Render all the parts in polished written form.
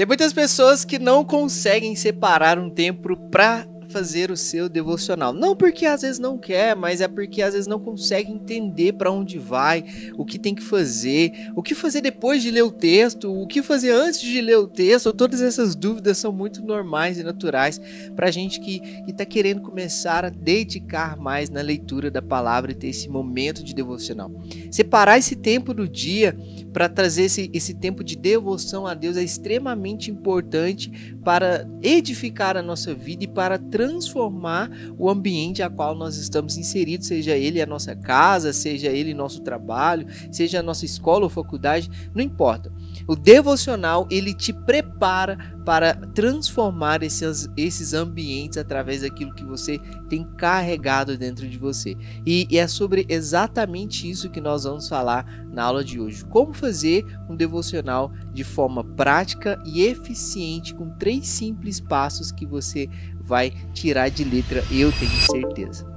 Tem muitas pessoas que não conseguem separar um tempo para fazer o seu devocional. Não porque às vezes não quer, mas é porque às vezes não consegue entender para onde vai, o que tem que fazer, o que fazer depois de ler o texto, o que fazer antes de ler o texto. Todas essas dúvidas são muito normais e naturais para gente que está querendo começar a dedicar mais na leitura da palavra e ter esse momento de devocional. Separar esse tempo do dia para trazer esse tempo de devoção a Deus é extremamente importante para edificar a nossa vida e para transformar o ambiente a qual nós estamos inseridos, seja ele a nossa casa, seja ele nosso trabalho, seja a nossa escola ou faculdade, não importa. O devocional, ele te prepara para transformar esses ambientes através daquilo que você tem carregado dentro de você. E é sobre exatamente isso que nós vamos falar na aula de hoje. Como fazer um devocional de forma prática e eficiente com 3 simples passos que você vai tirar de letra, eu tenho certeza.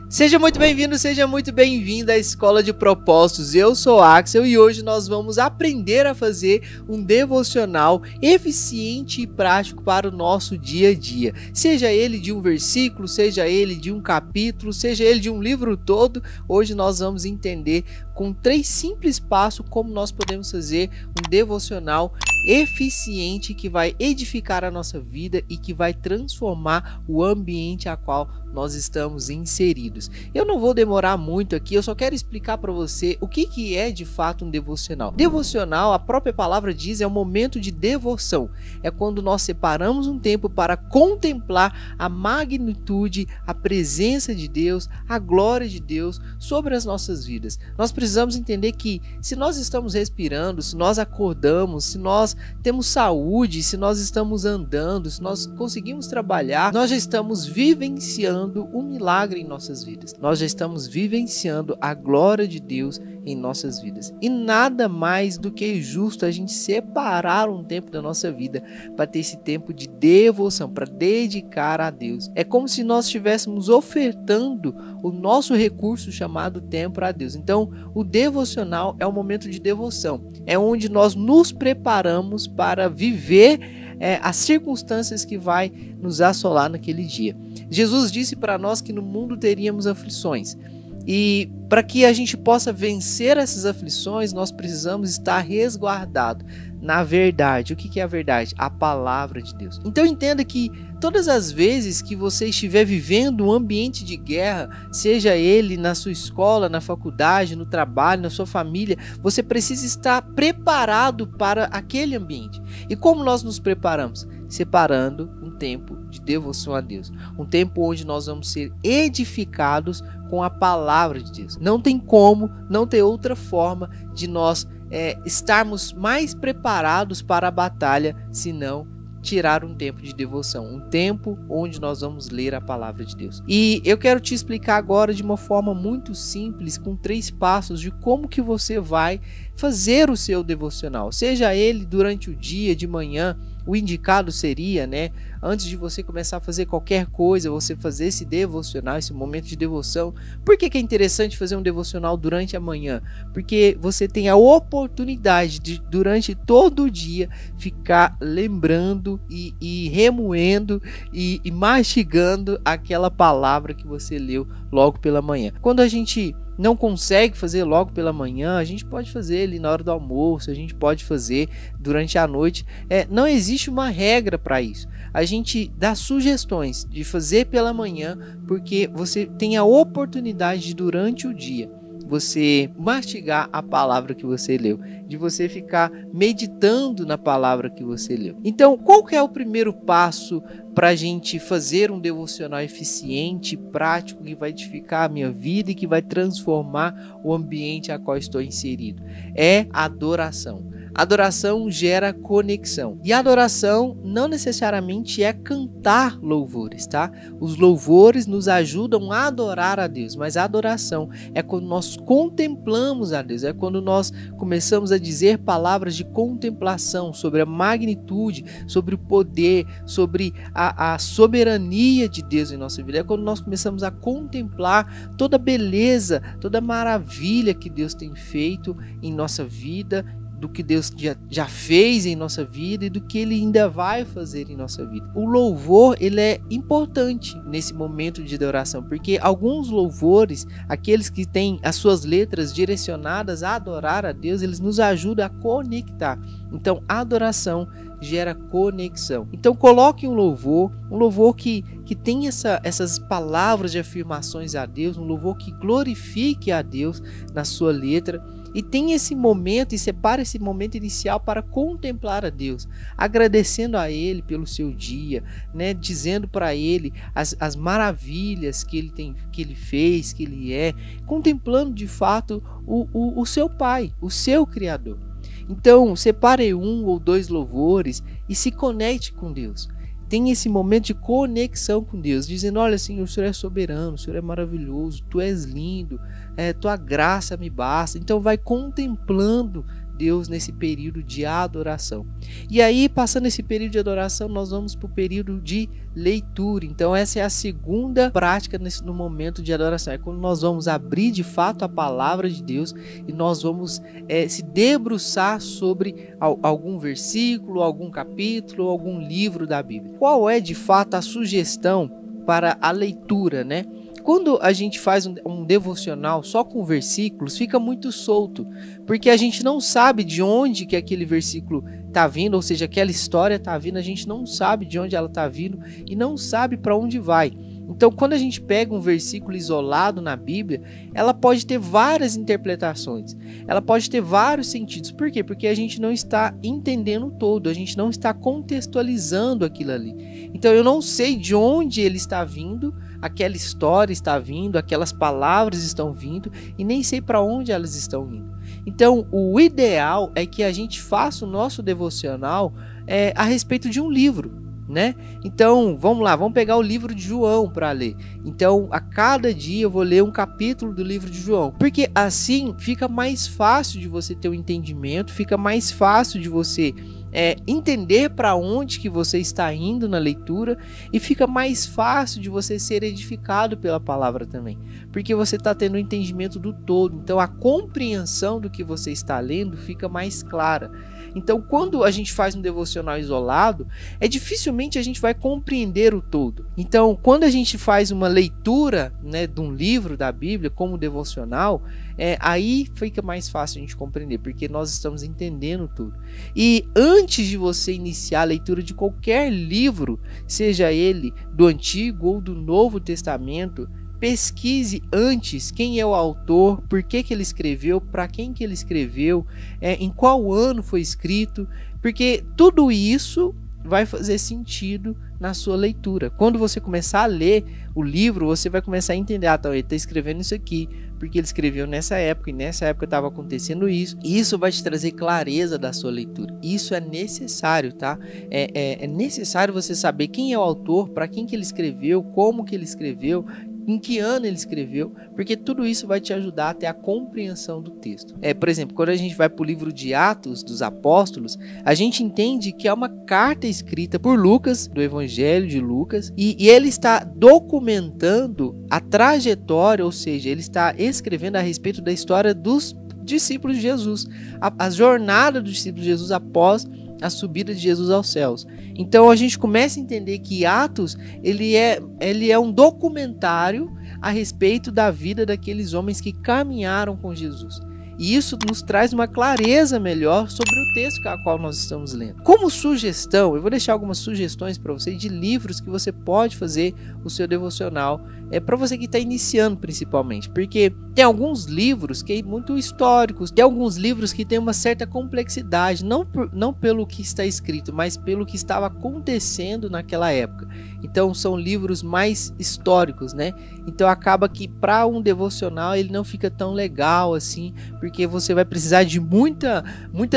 Seja muito bem-vindo, seja muito bem-vinda à Escola de Propósitos. Eu sou Axel e hoje nós vamos aprender a fazer um devocional eficiente e prático para o nosso dia a dia. Seja ele de um versículo, seja ele de um capítulo, seja ele de um livro todo, hoje nós vamos entender com 3 simples passos como nós podemos fazer um devocional eficiente que vai edificar a nossa vida e que vai transformar o ambiente a qual nós estamos inseridos. Eu não vou demorar muito aqui, eu só quero explicar para você o que é de fato um devocional. Devocional, a própria palavra diz, é um momento de devoção. É quando nós separamos um tempo para contemplar a magnitude, a presença de Deus, a glória de Deus sobre as nossas vidas. Nós precisamos entender que se nós estamos respirando, se nós acordamos, se nós temos saúde, se nós estamos andando, se nós conseguimos trabalhar, nós já estamos vivenciando um milagre em nossas vidas. Nós já estamos vivenciando a glória de Deus em nossas vidas. E nada mais do que justo a gente separar um tempo da nossa vida para ter esse tempo de devoção, para dedicar a Deus. É como se nós estivéssemos ofertando o nosso recurso chamado tempo a Deus. Então, o devocional é um momento de devoção. É onde nós nos preparamos para viver as circunstâncias que vai nos assolar naquele dia. Jesus disse para nós que no mundo teríamos aflições. E para que a gente possa vencer essas aflições, nós precisamos estar resguardado na verdade. O que é a verdade? A palavra de Deus. Então entenda que todas as vezes que você estiver vivendo um ambiente de guerra, seja ele na sua escola, na faculdade, no trabalho, na sua família, você precisa estar preparado para aquele ambiente. E como nós nos preparamos? Separando um tempo de devoção a Deus. Um tempo onde nós vamos ser edificados com a palavra de Deus. Não tem como, não tem outra forma de nós estarmos mais preparados para a batalha, senão tirar um tempo de devoção, um tempo onde nós vamos ler a palavra de Deus. E eu quero te explicar agora de uma forma muito simples, com 3 passos de como que você vai fazer o seu devocional, seja ele durante o dia, de manhã. O indicado seria, antes de você começar a fazer qualquer coisa, você fazer esse devocional, esse momento de devoção. Por que é interessante fazer um devocional durante a manhã? Porque você tem a oportunidade de, durante todo o dia, ficar lembrando e remoendo e mastigando aquela palavra que você leu logo pela manhã. Quando a gente não consegue fazer logo pela manhã, a gente pode fazer ali na hora do almoço, a gente pode fazer durante a noite. Não existe uma regra para isso. A gente dá sugestões de fazer pela manhã, porque você tem a oportunidade de, durante o dia, você mastigar a palavra que você leu, de você ficar meditando na palavra que você leu. Então, qual que é o primeiro passo para a gente fazer um devocional eficiente, prático, que vai edificar a minha vida e que vai transformar o ambiente a qual estou inserido? É a adoração. Adoração gera conexão. E adoração não necessariamente é cantar louvores, tá? Os louvores nos ajudam a adorar a Deus, mas a adoração é quando nós contemplamos a Deus, é quando nós começamos a dizer palavras de contemplação sobre a magnitude, sobre o poder, sobre a soberania de Deus em nossa vida. É quando nós começamos a contemplar toda a beleza, toda a maravilha que Deus tem feito em nossa vida, do que Deus já fez em nossa vida e do que Ele ainda vai fazer em nossa vida. O louvor, ele é importante nesse momento de adoração, porque alguns louvores, aqueles que têm as suas letras direcionadas a adorar a Deus, eles nos ajudam a conectar. Então, a adoração gera conexão. Então, coloque um louvor que tem essas palavras de afirmações a Deus, um louvor que glorifique a Deus na sua letra. E tem esse momento, e separa esse momento inicial para contemplar a Deus, agradecendo a Ele pelo seu dia, né? Dizendo para Ele as maravilhas que Ele fez, que Ele é, contemplando de fato o seu Pai, o seu Criador. Então, separe 1 ou 2 louvores e se conecte com Deus. Tem esse momento de conexão com Deus, dizendo: olha, Senhor, o Senhor é soberano, o Senhor é maravilhoso, Tu és lindo, Tua graça me basta. Então vai contemplando Deus nesse período de adoração. E aí, passando esse período de adoração, nós vamos para o período de leitura. Então essa é a segunda prática no momento de adoração. É quando nós vamos abrir de fato a palavra de Deus e nós vamos se debruçar sobre algum versículo, algum capítulo, algum livro da Bíblia. Qual é de fato a sugestão para a leitura, né? Quando a gente faz um devocional só com versículos, fica muito solto, porque a gente não sabe de onde que aquele versículo está vindo, ou seja, aquela história está vindo, a gente não sabe de onde ela está vindo e não sabe para onde vai. Então, quando a gente pega um versículo isolado na Bíblia, ela pode ter várias interpretações, ela pode ter vários sentidos. Por quê? Porque a gente não está entendendo o todo, a gente não está contextualizando aquilo ali. Então, eu não sei de onde ele está vindo, aquela história está vindo, aquelas palavras estão vindo e nem sei para onde elas estão indo. Então, o ideal é que a gente faça o nosso devocional a respeito de um livro, né? Então, vamos lá, vamos pegar o livro de João para ler. Então, a cada dia eu vou ler um capítulo do livro de João, porque assim fica mais fácil de você ter um entendimento, fica mais fácil de você entender para onde que você está indo na leitura e fica mais fácil de você ser edificado pela palavra também, porque você está tendo um entendimento do todo. Então a compreensão do que você está lendo fica mais clara. Então, quando a gente faz um devocional isolado, dificilmente a gente vai compreender o todo. Então, quando a gente faz uma leitura, né, de um livro da Bíblia como devocional, aí fica mais fácil a gente compreender, porque nós estamos entendendo tudo. E antes de você iniciar a leitura de qualquer livro, seja ele do Antigo ou do Novo Testamento, pesquise antes quem é o autor, por que ele escreveu, para quem que ele escreveu, em qual ano foi escrito, porque tudo isso vai fazer sentido na sua leitura. Quando você começar a ler o livro, você vai começar a entender, então ele está escrevendo isso aqui, porque ele escreveu nessa época, e nessa época estava acontecendo isso, e isso vai te trazer clareza da sua leitura. Isso é necessário, tá? É necessário você saber quem é o autor, para quem que ele escreveu, como que ele escreveu, em que ano ele escreveu, porque tudo isso vai te ajudar a ter a compreensão do texto. Por exemplo, quando a gente vai para o livro de Atos dos Apóstolos, a gente entende que é uma carta escrita por Lucas, do Evangelho de Lucas, e ele está documentando a trajetória, ou seja, ele está escrevendo a respeito da história dos discípulos de Jesus, a jornada dos discípulos de Jesus após a subida de Jesus aos céus. Então a gente começa a entender que Atos ele é um documentário a respeito da vida daqueles homens que caminharam com Jesus. E isso nos traz uma clareza melhor sobre o texto a qual nós estamos lendo. Como sugestão, eu vou deixar algumas sugestões para você de livros que você pode fazer o seu devocional, para você que está iniciando principalmente, porque tem alguns livros que são muito históricos, tem alguns livros que têm uma certa complexidade, não pelo que está escrito, mas pelo que estava acontecendo naquela época. Então são livros mais históricos, né? Então acaba que para um devocional ele não fica tão legal assim, porque você vai precisar de muita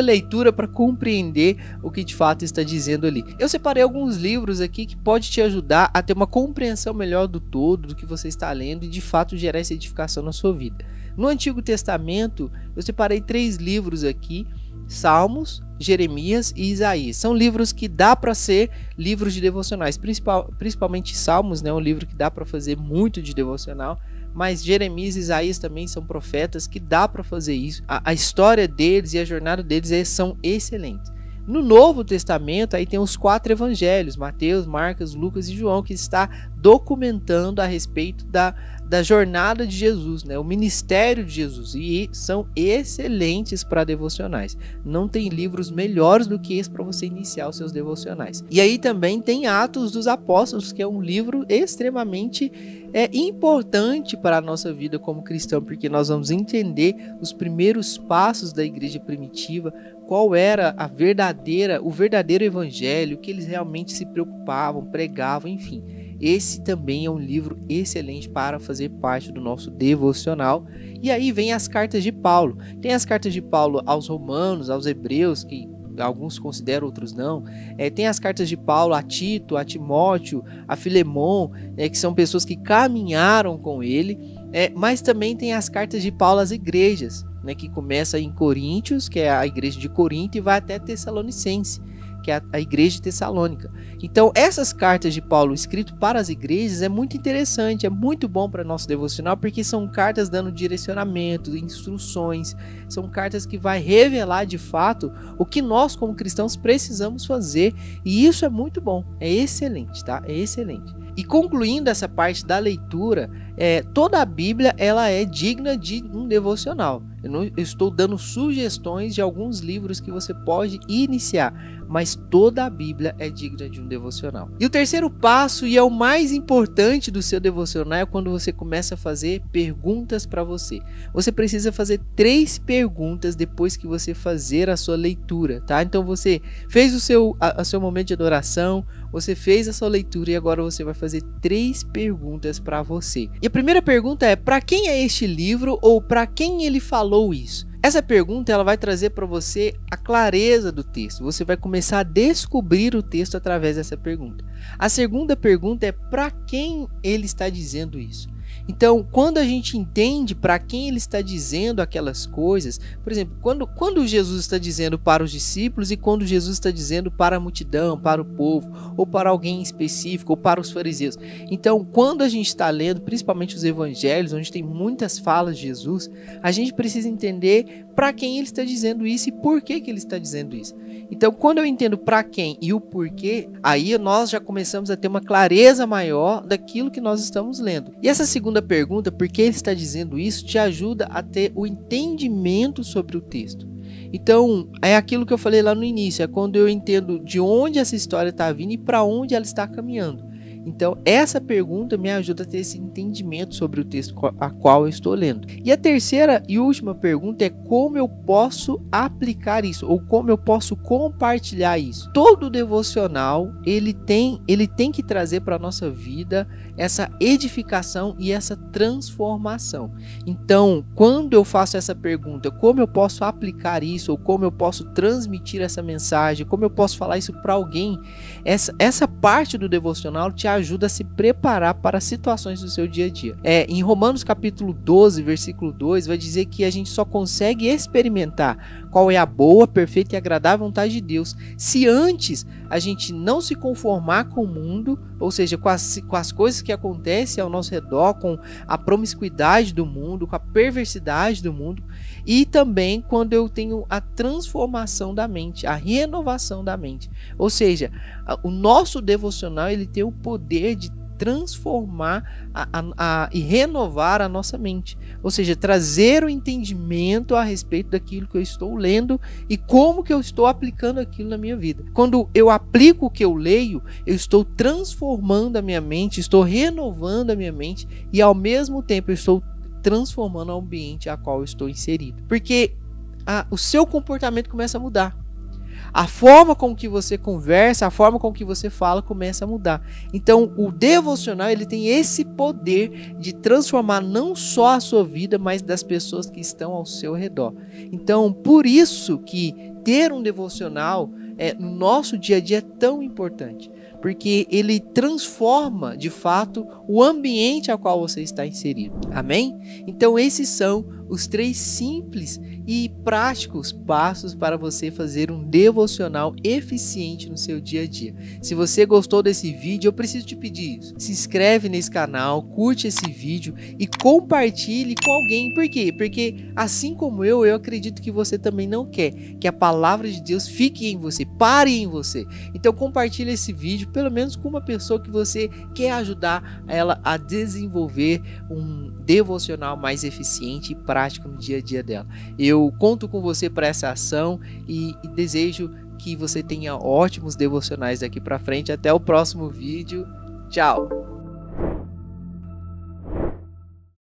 leitura para compreender o que de fato está dizendo ali. Eu separei alguns livros aqui que pode te ajudar a ter uma compreensão melhor do todo, do que você está lendo e de fato gerar essa edificação na sua vida. No Antigo Testamento, eu separei 3 livros aqui: Salmos, Jeremias e Isaías. São livros que dá para ser livros de devocionais, principalmente Salmos, né? Um livro que dá para fazer muito de devocional, mas Jeremias e Isaías também são profetas que dá para fazer isso. A história deles e a jornada deles são excelentes. No Novo Testamento, aí tem os 4 evangelhos, Mateus, Marcos, Lucas e João, que está documentando a respeito da jornada de Jesus, né? O ministério de Jesus, e são excelentes para devocionais. Não tem livros melhores do que esse para você iniciar os seus devocionais. E aí também tem Atos dos Apóstolos, que é um livro extremamente importante para a nossa vida como cristão, porque nós vamos entender os primeiros passos da igreja primitiva, qual era o verdadeiro evangelho, que eles realmente se preocupavam, pregavam, enfim. Esse também é um livro excelente para fazer parte do nosso devocional. E aí vem as cartas de Paulo. Tem as cartas de Paulo aos Romanos, aos Hebreus, que alguns consideram, outros não. Tem as cartas de Paulo a Tito, a Timóteo, a Filemon, que são pessoas que caminharam com ele. Mas também tem as cartas de Paulo às igrejas, que começa em Coríntios, que é a igreja de Corinto, e vai até Tessalonicense, que é a igreja de Tessalônica. Então, essas cartas de Paulo escritas para as igrejas é muito interessante, é muito bom para nosso devocional, porque são cartas dando direcionamento, instruções, são cartas que vai revelar de fato o que nós como cristãos precisamos fazer, e isso é muito bom, é excelente, tá? É excelente. E concluindo essa parte da leitura, toda a Bíblia ela é digna de um devocional. Eu estou dando sugestões de alguns livros que você pode iniciar, mas toda a Bíblia é digna de um devocional. E o terceiro passo, e é o mais importante do seu devocional, é quando você começa a fazer perguntas para você. Você precisa fazer 3 perguntas depois que você fazer a sua leitura, tá? Então você fez o seu momento de adoração, você fez a sua leitura e agora você vai fazer 3 perguntas para você. E a primeira pergunta é: para quem é este livro, ou para quem ele falou isso? Essa pergunta ela vai trazer para você a clareza do texto. Você vai começar a descobrir o texto através dessa pergunta. A segunda pergunta é: para quem ele está dizendo isso? Então, quando a gente entende para quem ele está dizendo aquelas coisas, por exemplo, quando Jesus está dizendo para os discípulos e quando Jesus está dizendo para a multidão, para o povo, ou para alguém específico, ou para os fariseus. Então, quando a gente está lendo, principalmente os evangelhos, onde tem muitas falas de Jesus, a gente precisa entender para quem ele está dizendo isso e por que ele está dizendo isso. Então, quando eu entendo para quem e o porquê, aí nós já começamos a ter uma clareza maior daquilo que nós estamos lendo. E essa segunda pergunta, por que ele está dizendo isso, te ajuda a ter o entendimento sobre o texto. Então, é aquilo que eu falei lá no início, é quando eu entendo de onde essa história está vindo e para onde ela está caminhando. Então, essa pergunta me ajuda a ter esse entendimento sobre o texto a qual eu estou lendo. E a terceira e última pergunta é: como eu posso aplicar isso? Ou como eu posso compartilhar isso? Todo devocional, ele tem que trazer para a nossa vida essa edificação e essa transformação. Então, quando eu faço essa pergunta, como eu posso aplicar isso? Ou como eu posso transmitir essa mensagem? Como eu posso falar isso para alguém? Essa parte do devocional te ajuda a se preparar para situações do seu dia a dia. Em Romanos capítulo 12, versículo 2, vai dizer que a gente só consegue experimentar qual é a boa, perfeita e agradável vontade de Deus se antes a gente não se conformar com o mundo, ou seja, com as coisas que acontecem ao nosso redor, com a promiscuidade do mundo, com a perversidade do mundo, e também quando eu tenho a transformação da mente, a renovação da mente. Ou seja, o nosso devocional ele tem o poder de transformar e renovar a nossa mente, ou seja, trazer o entendimento a respeito daquilo que eu estou lendo e como que eu estou aplicando aquilo na minha vida. Quando eu aplico o que eu leio, eu estou transformando a minha mente, estou renovando a minha mente e ao mesmo tempo eu estou transformando o ambiente a qual eu estou inserido, porque o seu comportamento começa a mudar. A forma com que você conversa, a forma com que você fala começa a mudar. Então, o devocional ele tem esse poder de transformar não só a sua vida, mas das pessoas que estão ao seu redor. Então, por isso que ter um devocional no nosso dia a dia é tão importante, porque ele transforma, de fato, o ambiente ao qual você está inserido. Amém? Então, esses são os 3 simples e práticos passos para você fazer um devocional eficiente no seu dia a dia. Se você gostou desse vídeo, eu preciso te pedir isso. Se inscreve nesse canal, curte esse vídeo e compartilhe com alguém. Por quê? Porque assim como eu acredito que você também não quer que a palavra de Deus fique em você, pare em você. Então compartilhe esse vídeo pelo menos com uma pessoa que você quer ajudar ela a desenvolver um devocional mais eficiente e prático no dia a dia dela. Eu conto com você para essa ação e desejo que você tenha ótimos devocionais daqui para frente. Até o próximo vídeo. Tchau!